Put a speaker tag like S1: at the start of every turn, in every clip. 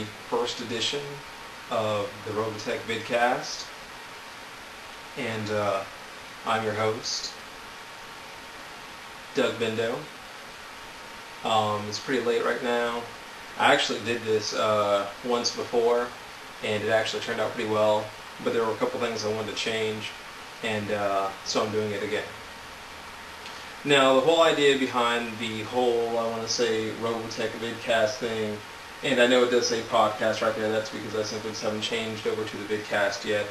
S1: the first edition of the Robotech vidcast, and I'm your host, Doug Bindo. It's pretty late right now. I actually did this once before, and it actually turned out pretty well, but there were a couple things I wanted to change, and so I'm doing it again. Now, the whole idea behind the whole, I want to say, Robotech vidcast thing, and I know it does say podcast right there, that's because I simply just haven't changed over to the vidcast yet,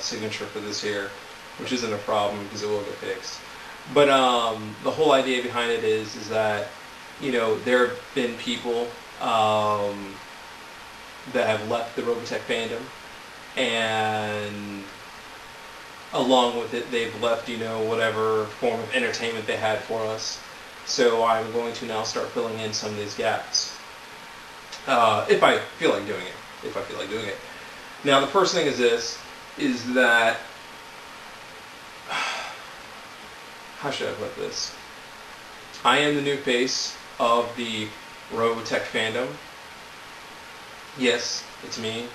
S1: signature for this year, which isn't a problem because it will get fixed. But the whole idea behind it is that, you know, there have been people that have left the Robotech fandom, and along with it, they've left, you know, whatever form of entertainment they had for us. So I'm going to now start filling in some of these gaps. If I feel like doing it. Now, the first thing is this, is that, how should I put this? I am the new face of the Robotech fandom. Yes, it's me.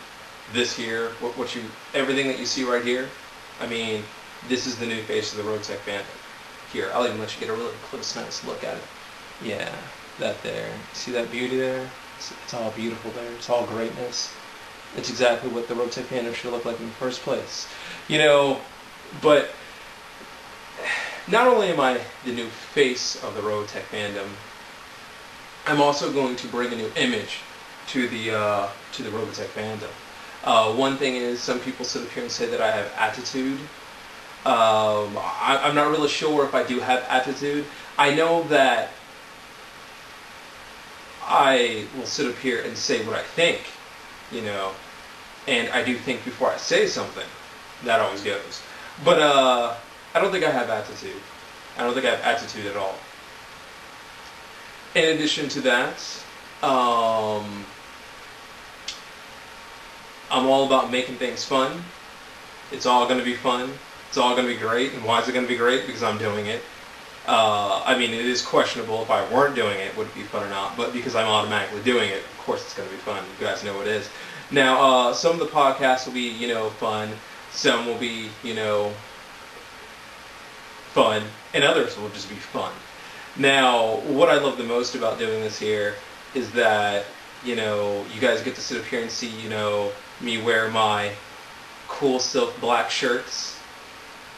S1: This here, everything that you see right here, I mean, this is the new face of the Robotech fandom. Here, I'll even let you get a really close, nice look at it. Yeah, that there. See that beauty there? It's all beautiful there. It's all greatness. It's exactly what the Robotech fandom should look like in the first place. You know, but not only am I the new face of the Robotech fandom, I'm also going to bring a new image to the Robotech fandom. One thing is, some people sit up here and say that I have attitude. I'm not really sure if I do have attitude. I know that I will sit up here and say what I think, you know, and I do think before I say something. That always goes. But I don't think I have attitude. I don't think I have attitude at all. In addition to that, I'm all about making things fun. It's all going to be fun. It's all going to be great. And why is it going to be great? Because I'm doing it. I mean, it is questionable if I weren't doing it, would it be fun or not? But because I'm automatically doing it, of course it's going to be fun. You guys know it is. Now, some of the podcasts will be, you know, fun. Some will be, you know, fun. And others will just be fun. Now, what I love the most about doing this here is that, you know, you guys get to sit up here and see, you know, me wear my cool silk black shirts,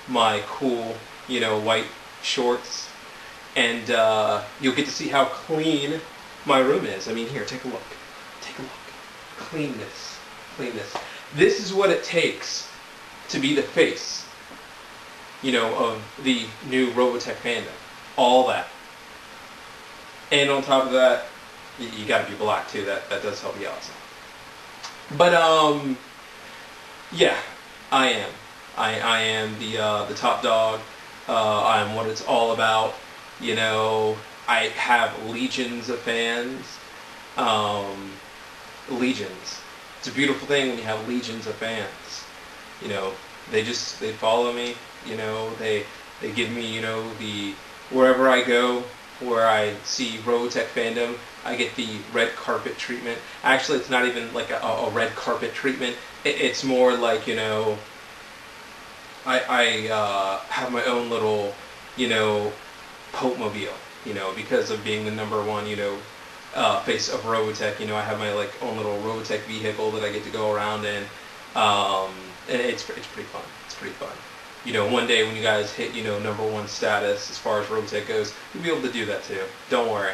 S1: my cool, you know, white shorts, and you'll get to see how clean my room is. I mean, here, take a look. Take a look. Cleanness. Cleanness. This is what it takes to be the face, you know, of the new Robotech fandom. All that. And on top of that, you gotta be black too. That does help you out some. But yeah, I am. I am the top dog. I'm what it's all about. You know, I have legions of fans. Legions. It's a beautiful thing when you have legions of fans. You know, they follow me. You know, they give me, you know, wherever I go, where I see Robotech fandom, I get the red carpet treatment. Actually, it's not even like a red carpet treatment. It's more like, you know, I have my own little, you know, Pope-mobile, you know, because of being the #1, you know, face of Robotech. You know, I have my like own little Robotech vehicle that I get to go around in, and it's pretty fun. It's pretty fun. You know, one day when you guys hit, you know, #1 status as far as Robotech goes, you'll be able to do that too. Don't worry.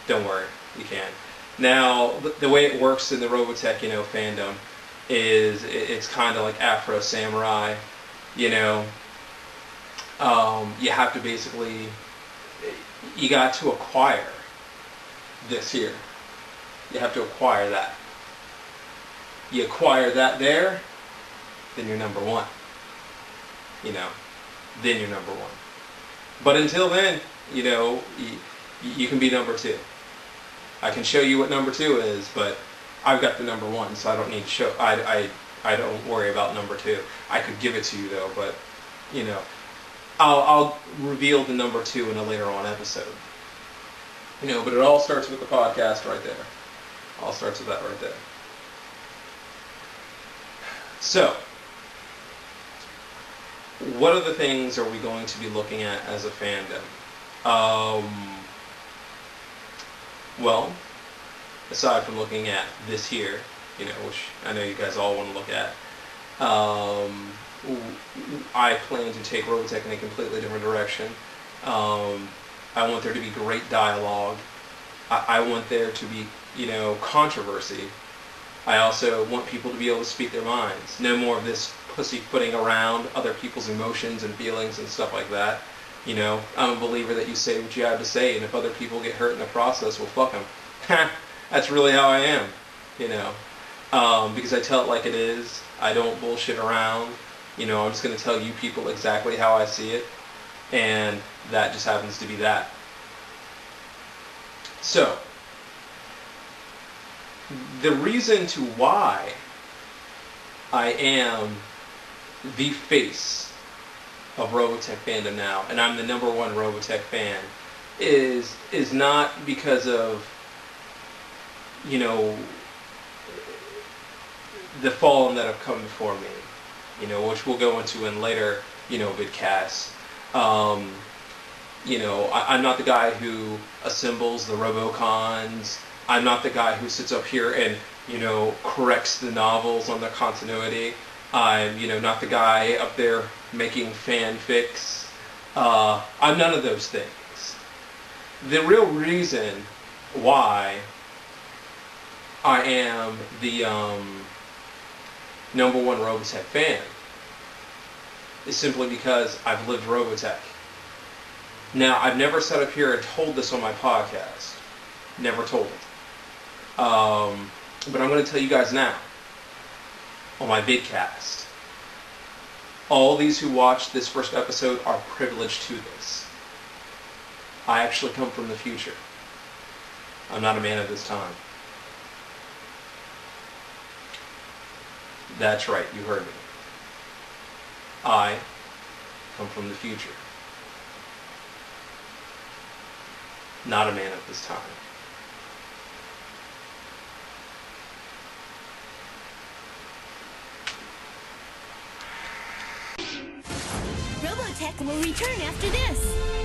S1: Don't worry. You can. Now, the way it works in the Robotech, you know, fandom is it's kind of like Afro Samurai, you know. You have to basically, you got to acquire this here. You have to acquire that. You acquire that there, then you're #1. You know, then you're #1. But until then, you know, you can be #2. I can show you what #2 is, but I've got the #1, so I don't need to show. I don't worry about #2. I could give it to you though, but you know, I'll reveal the #2 in a later on episode. You know, but it all starts with the podcast right there. All starts with that right there. So, what other things are we going to be looking at as a fandom? Well, aside from looking at this here, which I know you guys all want to look at, I plan to take Robotech in a completely different direction. I want there to be great dialogue. I want there to be, controversy. I also want people to be able to speak their minds. No more of this pussyfooting around other people's emotions and feelings and stuff like that. I'm a believer that you say what you have to say, and if other people get hurt in the process, well, fuck them. That's really how I am, because I tell it like it is. I don't bullshit around. I'm just going to tell you people exactly how I see it, and that just happens to be that. So, the reason to why I am the face of Robotech fandom now, and I'm the #1 Robotech fan, is not because of, the fallen that have come before me, which we'll go into in later, vidcasts. I'm not the guy who assembles the Robocons. I'm not the guy who sits up here and, corrects the novels on their continuity. I'm, not the guy up there making fanfics. I'm none of those things. The real reason why I am the #1 Robotech fan is simply because I've lived Robotech. Now, I've never sat up here and told this on my podcast. Never told it. But I'm going to tell you guys now on my vidcast. All these who watched this first episode are privileged to this. I actually come from the future. I'm not a man of this time. That's right, you heard me. I come from the future. Not a man of this time.
S2: Robotech will return after this.